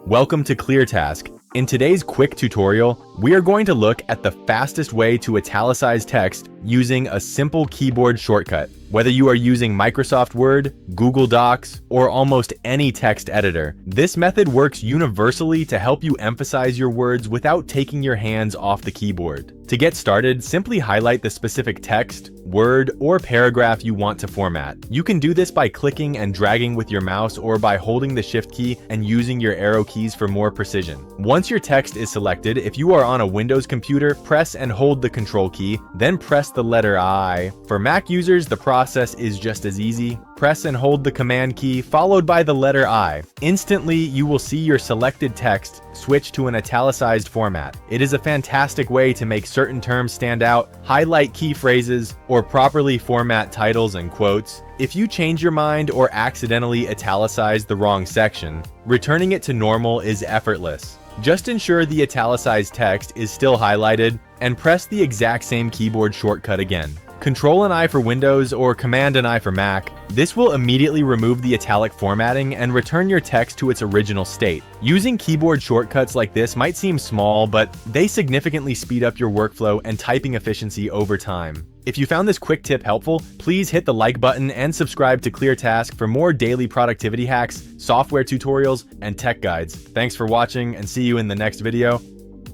Welcome to ClearTask. In today's quick tutorial, we are going to look at the fastest way to italicize text using a simple keyboard shortcut. Whether you are using Microsoft Word, Google Docs, or almost any text editor, this method works universally to help you emphasize your words without taking your hands off the keyboard. To get started, simply highlight the specific text, word, or paragraph you want to format. You can do this by clicking and dragging with your mouse or by holding the Shift key and using your arrow keys for more precision. Once your text is selected, if you are on a Windows computer, press and hold the Ctrl key, then press the letter I. For Mac users, the process is just as easy. Press and hold the Command key followed by the letter I. Instantly, you will see your selected text switch to an italicized format. It is a fantastic way to make certain terms stand out, highlight key phrases, or properly format titles and quotes. If you change your mind or accidentally italicize the wrong section, returning it to normal is effortless. Just ensure the italicized text is still highlighted and press the exact same keyboard shortcut again. Ctrl and I for Windows or Command and I for Mac. This will immediately remove the italic formatting and return your text to its original state. Using keyboard shortcuts like this might seem small, but they significantly speed up your workflow and typing efficiency over time. If you found this quick tip helpful, please hit the like button and subscribe to ClearTask for more daily productivity hacks, software tutorials, and tech guides. Thanks for watching and see you in the next video.